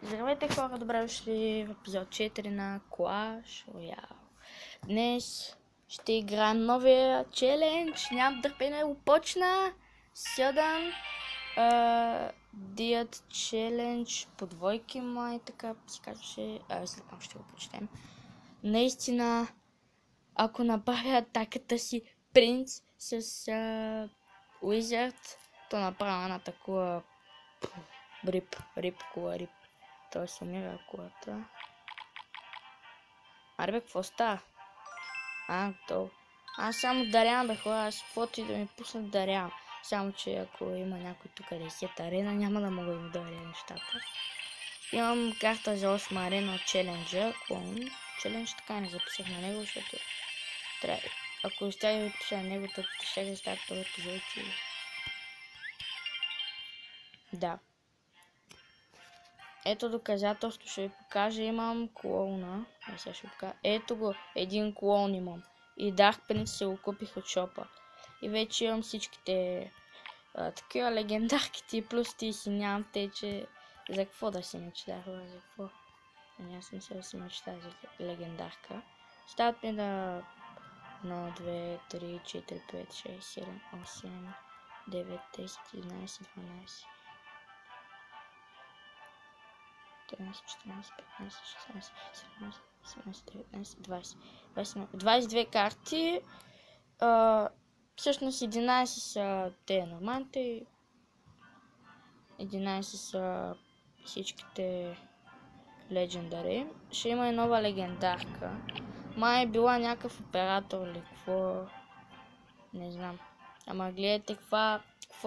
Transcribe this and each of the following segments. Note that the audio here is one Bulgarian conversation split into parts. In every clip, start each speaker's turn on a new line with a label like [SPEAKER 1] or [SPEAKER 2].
[SPEAKER 1] Здравейте хора, добре дошли в епизод 4 на Clash Royale. Днес ще играем новия челендж. Нямам търпение да го почна. Сядам. Дият челендж по двойки май, така си казваше. След малко ще го почетем. Наистина, ако направя атаката си принц с Wizard, то направя една такова рип. Той се умира кулата. Аре бе, какво става? Готово. Аз само дарявам бе хора, аз каквото и да ми пуснат дарявам. Само че ако има някой тук 10 арена, няма да мога да им даря нещата. Имам карта за 8 арена от челенджа. Клон. Челендж така не записах на него, защото трябва. Ако ще да пиша на него, то ще да става този епизод. Да. Ето доказателство, ще ви покажа, имам клоуна. Сега ще покажа. Ето го, един клоун имам. И Dark Prince се го купих от шопа. И вече имам всичките такива легендарките, плюс ти си нямам те, че за какво да си мечтая, за какво? Няма смисъл да си мечтая за легендарка. Стават ми да 1, 2, 3, 4, 5, 6, 7, 8, 9, 10, 11, 12. 13, 14, 15, 16, 17, 18, 19, 20. 22 карти. Всъщност 11 са те нормалните. 11 са всичките легендари. Ще има и нова легендарка. Май е била някакъв оператор или какво. Не знам. Ама гледайте какво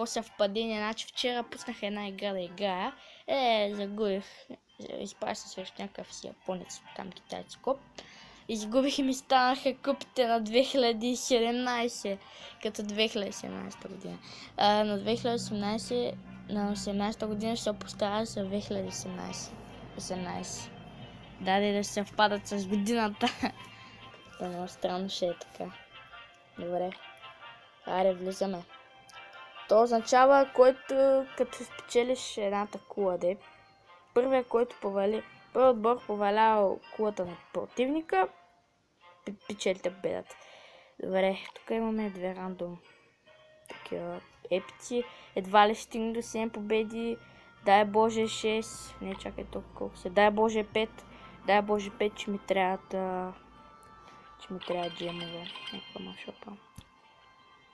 [SPEAKER 1] съвпадение. Значи вчера пуснах една игра да играя. Загубих. Изправя се срещу някакъв си японец, там китайци коп. Изгубих и ми станаха купите на 2017, като 2017 година. На 2018, на 18 година ще се постаря за 2018. Даде да се съвпадат с годината. Много странно ще е така. Добре. Аре, влизаме. То означава, който като спечелиш едната кула, де. Първият отбор повалява кулата на противника, печелите победата. Добре, тук имаме две рандом такива епици. Едва ли стигна до 7 победи. Дай Боже 6. Не, чакай толкова колко се. Дай Боже 5. Дай Боже 5, че ми трябва джемове. Някаква машопа.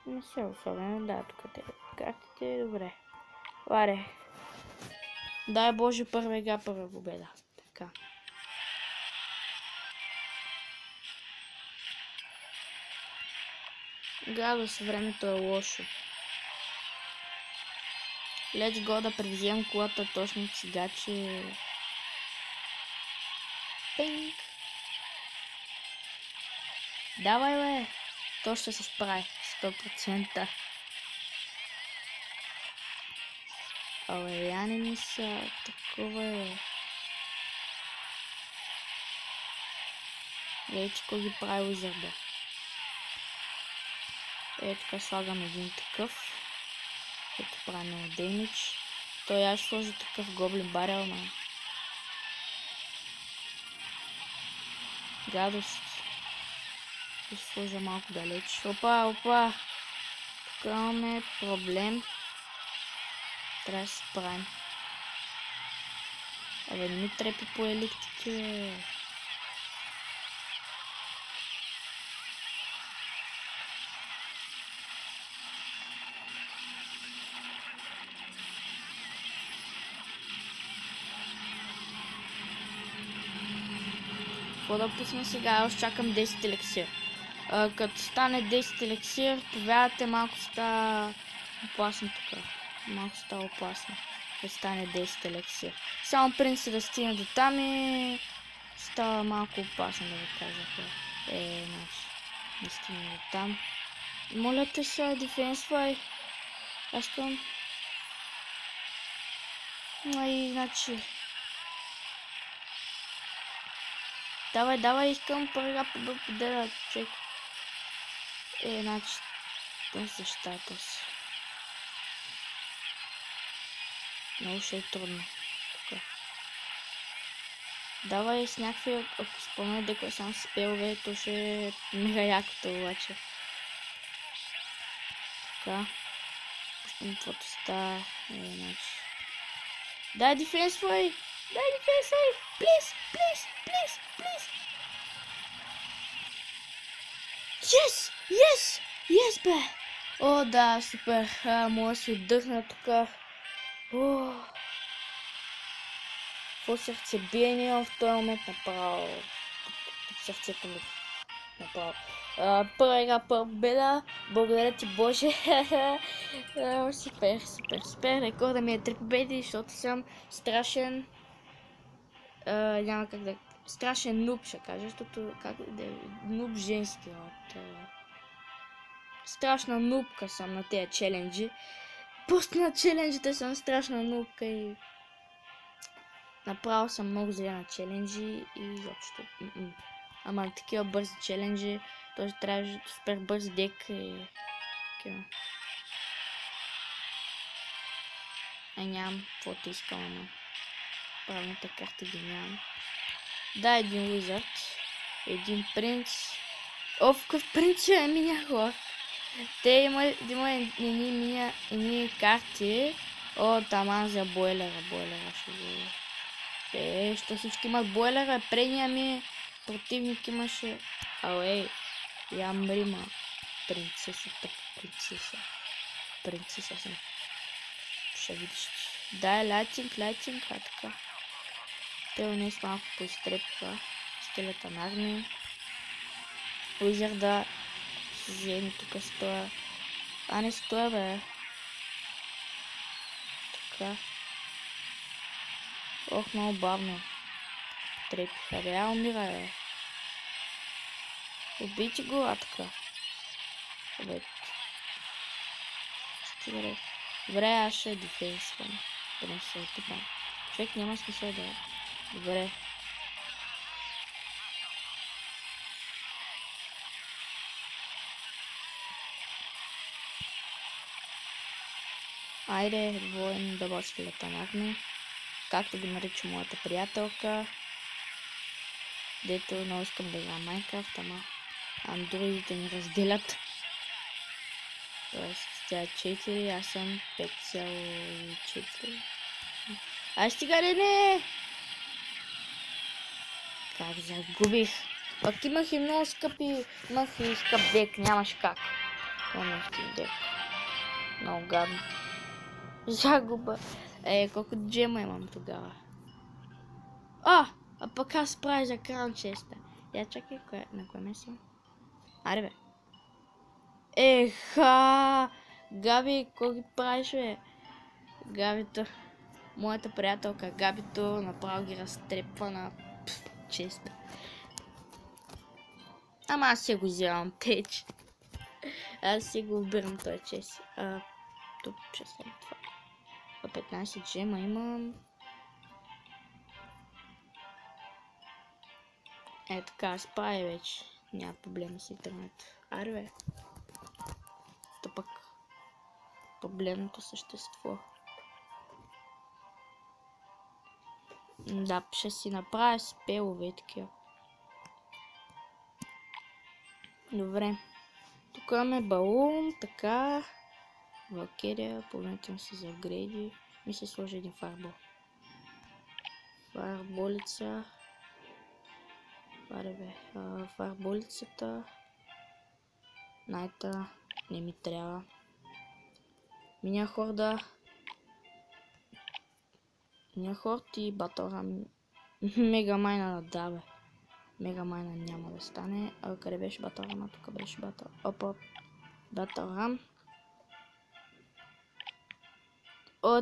[SPEAKER 1] Не се особено, да, тук те картите, добре. Варе. Дай Боже първа игра, първа победа. Така. Градус, времето е лошо. Let's go да превземем колата точно сега, че... Пинг! Давай бе! То ще се справи. 100%. Я не ми са такова е. Вече кой ги прави Wizard. Така слагам един такъв. Който прави много демидж. Той аз ще сложи такъв гоблин барел на гадост. Ще сложа малко далеч. Опа! Тук имаме проблем. Трябва да се справим. Не ми трепи по електрики. Какво да пусна сега? Аз чакам 10 елексир. Като стане 10 елексир, повярвате, малко става опасно тук. Като стане 10 елексир. Само принцип да стигне до там и става малко опасно, да ви кажа. Значи, не стигне до там. Моля те се, дефенсвай. Аз искам. Значи. Давай, искам първа победа, човек. Значи, не защитата си. Много ще е трудно. Тука. Давай с някакви, ако спомня дека сам спелове, то ще е мега якото обаче. Така. Пускам каквото става. Значи. Дай дефенсвай! Дай дефенсвай! Плиз! Плиз! Плиз! Плиз! Yes! Yes! Yes, бе! О, да, супер. Мога да се отдъхна тук. О! Какво сърцебиение в този момент направо. Сърцето ми направо. Първа игра, първа победа. Благодаря ти, Боже. Супер, супер, супер. Рекорда ми е 3 победи, защото съм страшен. Няма как да... Страшен нуб, ще кажа, защото... Как да е? Нуб женски от... Страшна нубка съм на тези челенджи. Просто на челенджите съм страшна нубка и... Направо съм много зле на челенджи и изобщо... Ама на такива бързи челенджи, този трябва супер бърз дек и... такива. Нямам каквото искам, ама... Правилната карта ги нямам. Да, един уизард. Един принц. О, какъв принц е, миня хора. Те има едни карти. О, таман за бойлера. Бойлера ще го... що всички имат бойлера, предния ми противник имаше... Ей, я мрима. Принцеса, тъпа принцеса. Принцеса съм. Ще видиш. Дай лайтинг, така. Те унес малко поизтрепва. Скелетън армия. Уизарда се жени тук стоя. Не стоя, бе. Така. Ох, много бавно. Трепиха. Реал умира, бе. Убийте го, така. Абе. Стига. Добре, аз ще дефенсвам. Да не се отипам. Човек няма смисъл да... Добре. Айде, воен да скелетън армия. Както го нарича моята приятелка. Дето много искам да играм Майнкрафт, ама андроидите ни разделят. Тоест, тя е 4, аз съм 5,4. Ай, стига, не! Как загубих? Пак имах и много скъпи, имах и скъп дек, нямаше как. По-нефтин дек. Много гадно. Загуба. Колко джема имам тогава? А пък аз правя за краун честа. Я чакай, на кое место? Аре, бе. Габи, кой ги правиш, бе? Габито. Моята приятелка Габито направо ги разтрепва на честа. Ама аз си го вземам печ. Аз си го обирам този чест. Тук ще съм това. 15 джема имам. Така, спай вече. Няма проблеми с интернет. Аре, бе. То пък проблемното същество. Да, ще си направя спелове такива. Добре. Тук имаме балун, така. Валкерия, половината се загреди. Ми се сложи един фарбол. Фарболица. Фарболицата. Найта не ми трябва. Миня хорда. Миня хорд и батълрам. Мегамайна надаве. Мегамайна няма да стане. Къде беше батълрама? Тук беше батълрам.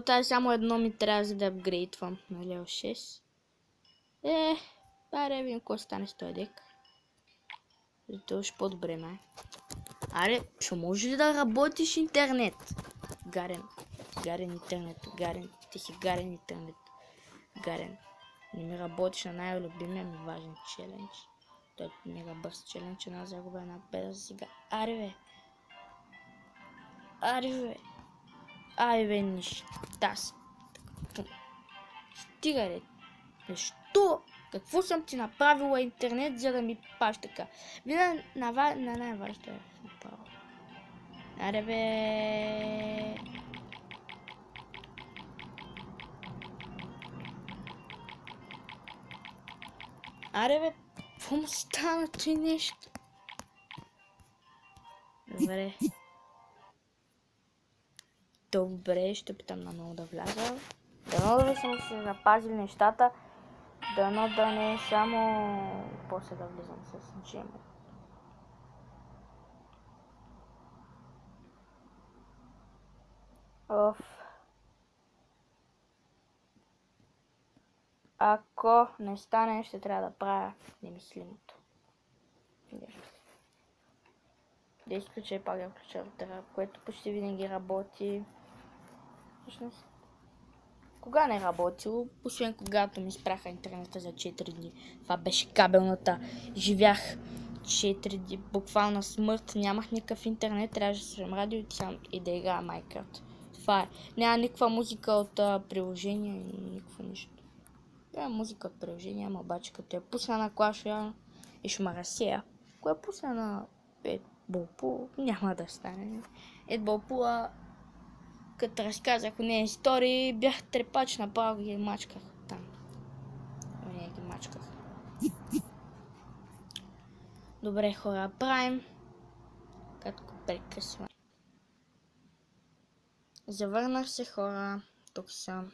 [SPEAKER 1] Тази само едно ми трябва, за да апгрейдвам на левел 6. Аре, видим какво стане с този дек. Зато ще по-добре, май. Аре, ще може ли да работиш интернет? Гарен интернет, ти си гарен интернет. Гарен. Не ми работиш на най-любимия ми важен челендж. Той е мега бърз челендж, една загуба, една победа за сега. Аре, бе, неща. Стига, бе. Защо? Какво съм ти направила интернет, за да ми паш така? Вина на най-важното е направо. Аре бе... Аре бе, какво му стана той нещо? Добре. Добре, ще питам на много да вляза. Дано да съм се запазили нещата. Дано да не е само... После да влизам с джема. Оф. Ако не стане, ще трябва да правя немислимото. Да изключа и пак да включа рутера, което почти винаги работи. Всъщност, кога не е работило, освен когато ми спряха интернета за 4 дни. Това беше кабелната. Живях 4 дни, буквална смърт, нямах никакъв интернет, трябваше да слушам радио и да играя Minecraft. Това е. Няма никаква музика от приложения и никакво нищо. Няма музика от приложения, ама обаче като я пусна на Clash Royale и ще ме разсея. Ако я пусна на Едболпул, няма да стане. Едболпула, като разказах нея истории, бях трепач, направо ги мачках там. Не ги мачках. Добре, хора, правим кратко прекъсване. Завърнах се, хора. Тук съм.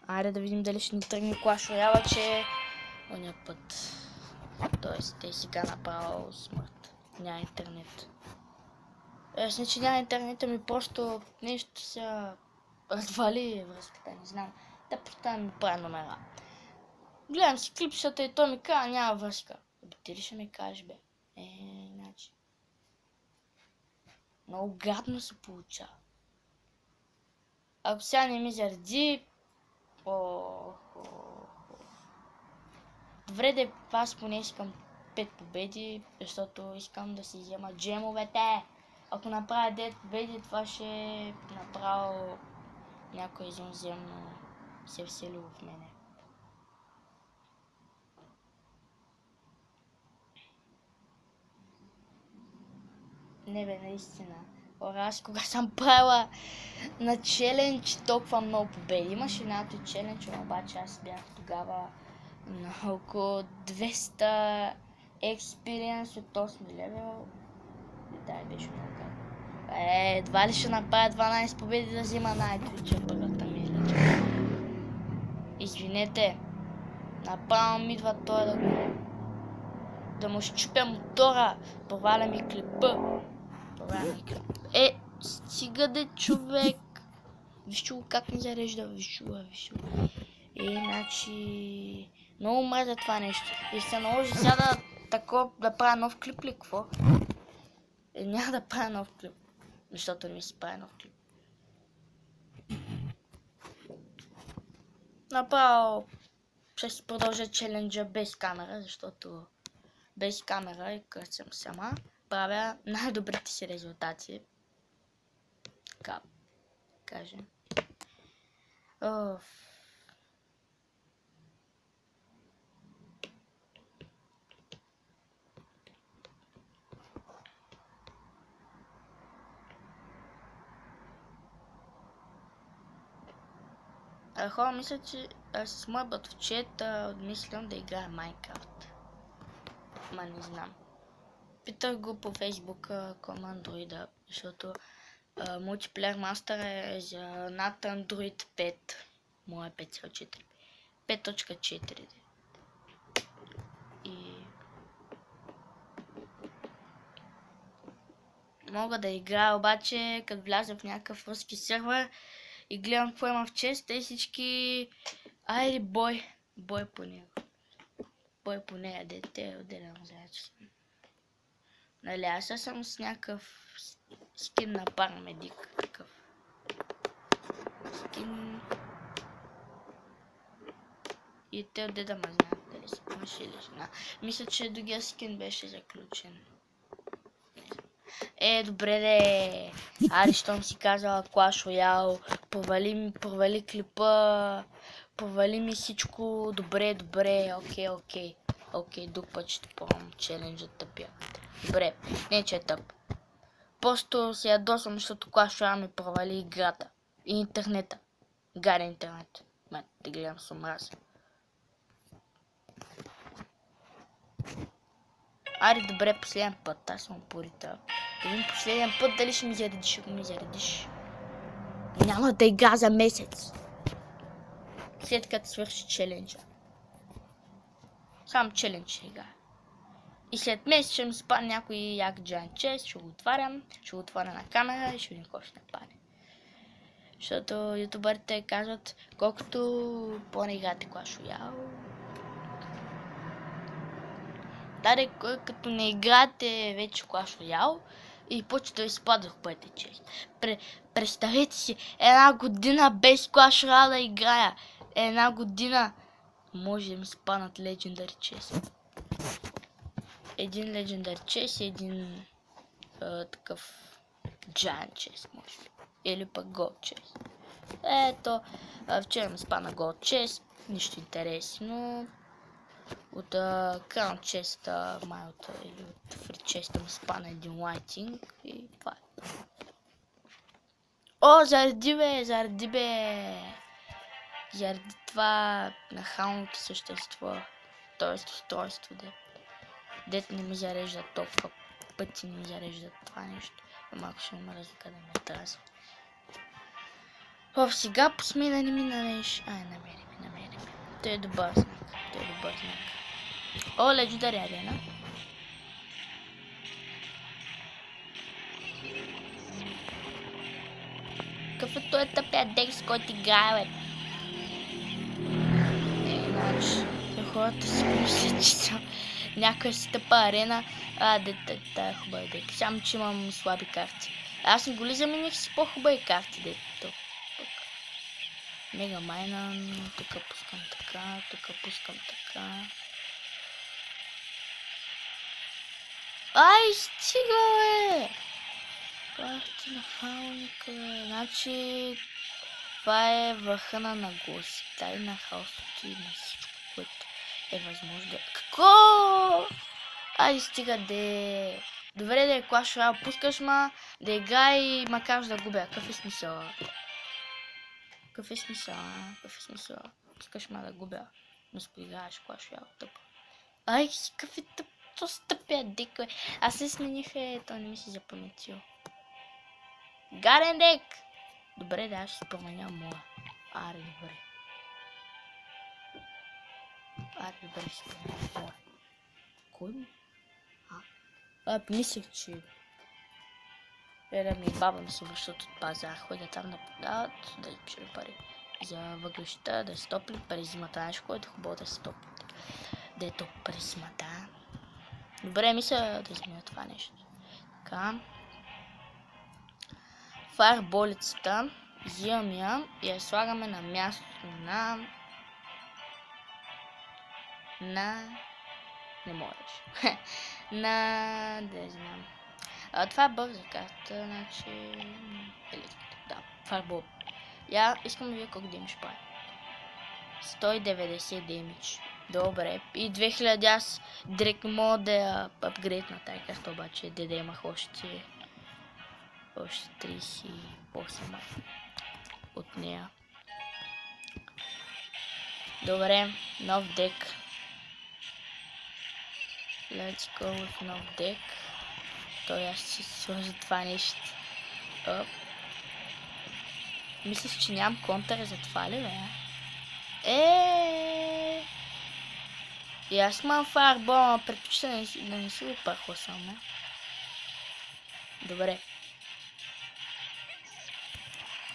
[SPEAKER 1] Айде да видим дали ще ни тръгне Clash Royale, че оня път. Тоест, те сега направо смърт. Няма интернет. Не, че няма интернет, ми просто нещо се развали връзката, не знам. Да постоянно ми правя номера. Гледам си клипчета и той ми казва, няма връзка. Бе, ти ли ще ми кажеш, бе? Значи. Много гадно се получава. Ако сега не ми заради... Добре да аз поне искам 5 победи, защото искам да си взема джемовете. Ако направя 9 победи, това ще направо някой извънземно се всели в мене. Не бе, наистина. Аз кога съм правила на челендж толкова много победи. Имаше едното челендж, обаче аз бях тогава на около 200 експириенс от 8 левел. Да, беше много гадно. Едва ли ще направя 12 победи да взима най-твича първата ми. Извинете, направо ми идва той да му щупя мотора. Проваля ми клипа. Стига де, човек. Виж го как ми зарежда, виж го. Значи... Много мразя това нещо. И се наложи сега да правя нов клип ли, какво? Няма да правя нов клип. Защото не ми се прави нов клип. Направо ще си продължа челенджа без камера, защото без камера и като съм сама, правя най-добрите си резултати. Така, кажем. Хора, мисля, че с моя батовчет мислям да играя Minecraft. Ма не знам. Питах го по Facebook към Android, защото Multiplayer Master е за над Android 5. Моя е 5.4. 5.4. И мога да играя, обаче като вляза в някакъв руски сервер и гледам какво има в честа и всички... Айде бой по него. Бой по нея, дете, отделям заяче съм. Нали, аз съм с някакъв скин на парамедик. Такъв скин. И те отде да ме знаят дали са мъж или жена. Мисля, че другия скин беше заключен. Добре де. Ари, щом си казала Clash Royale, провали клипа, провали ми всичко. Добре, окей, друг път ще пробвам челенджа тъпя. Добре, не че е тъп. Просто се ядосвам, защото Clash Royale ми провали играта. И интернета. Гаден интернет. Да гледам с омраза. Ари, добре, последен път. Аз съм упорита. Да видим последен път дали ще ми заредиш. Ако ми заредиш, няма да игра за месец. След като свърши челенджа. Сам челендж ще игра. И след месец ще ми спадне някой як Giant Chest. Ще го отваря на камера и ще видим какво ще не падне. Защото ютубърите казват, колкото по-не играте Clash Royale. Даде, като не играте вече Clash Royale и почва да изпадах пъти чест. Представете си, една година без Clash Royale да играя. Една година може да ми спаднат Legendary Chest. Един Legendary Chest и един такъв Giant Chest, може би. Или пък Gold Chest. Ето, вчера ми спадна Gold Chest, нищо интересно. От Crown Chest, малото или от Free Chest ми спадна един Lighting и това е. О, заради това нахалното същество, т.е. устройство, дето не ми зарежда толкова пъти, не ми зарежда това нещо. Малко ще има разлика да ме тразва. Сега посмей да не ми нареш. Намери ми. Той е добър знак. О, Legendary Arena. Какъв е той тъпия декс, който играе, бе? Значи, хората си мислят, че съм някоя си тъпа арена. Тая хубава дек. Само, че имам слаби карти. Аз не го ли замених си по-хубави карти, дето. Мега Майнан, тук пускам така. Ай, стига, бе! Пахте на хауника, бе. Значи, това е върха на нагласите и на хаосото и на всичко, което е възможно. Какво? Ай, стига, де! Добре да е Clash Royale, пускаш ма да играй и макар да губя. Какъв е смисъл? Какъв е смисъл? Пускаш ма да губя. Но си поиграеш Clash Royale, тъп. Ай, какъв е тъп? То стъпя дек, бе. Аз се смених, то не ми си запаметил. Гаден дек! Добре, да, ще си променя моя. Добре. Ще си променя моя. Кой ми? Помислих, че ми баба ми се връщат от пазар. Ходя там да продават, да пишем пари за въглища, да се топли през зимата. Знаеш, което е хубаво да се топли. Дето през зимата. Добре, мисля да измина това нещо. Така. Фаерболицата. Взимам я и я слагаме на мястото на... Не можеш. Да знам. Това е бърза карта, значи... Да, фаербол. Искам да видя колко демидж прави. 190 демидж. Добре. И 2000 аз директно мога да я апгрейд на тази карта, обаче деде имах още 38 от нея. Добре, нов дек. Let's go with нов дек. Той аз ще сложа това нещо. Мислиш, че нямам контър за това ли, бе? И аз имам фаербол, предпочита да не си го пърхва само. Добре.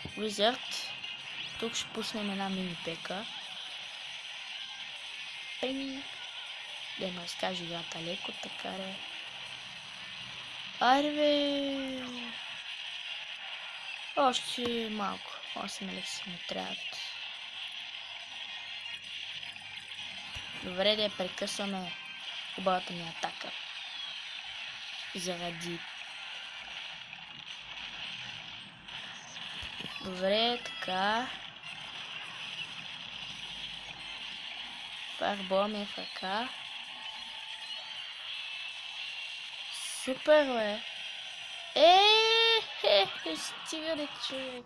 [SPEAKER 1] Wizard. Тук ще пуснем една мини пека. Пинг. Да ме разкаже играта леко, така да. Айде, бе. Още малко. 8 еликси ми трябват. Добре да я прекъсваме хубавата ми атака. Заради Добре, така. Фарбол ми е в ръка. Супер, бе! Стига да човек.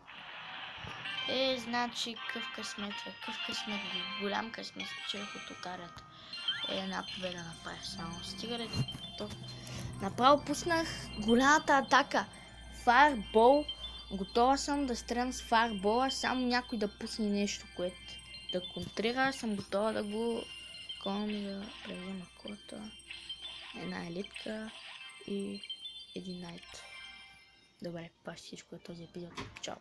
[SPEAKER 1] Значи къв късмет, бе. Къв късмет, голям късмет, спечелих от лотарията. Една победа направих само. Стига да то. Направо пуснах голямата атака. Фаербол. Готова съм да стрелям с фаербола, само някой да пусне нещо, което да контрира. Съм готова да го колми да превзема кота. Една елитка и един найт. Добре, това всичко е този епизод. Чао!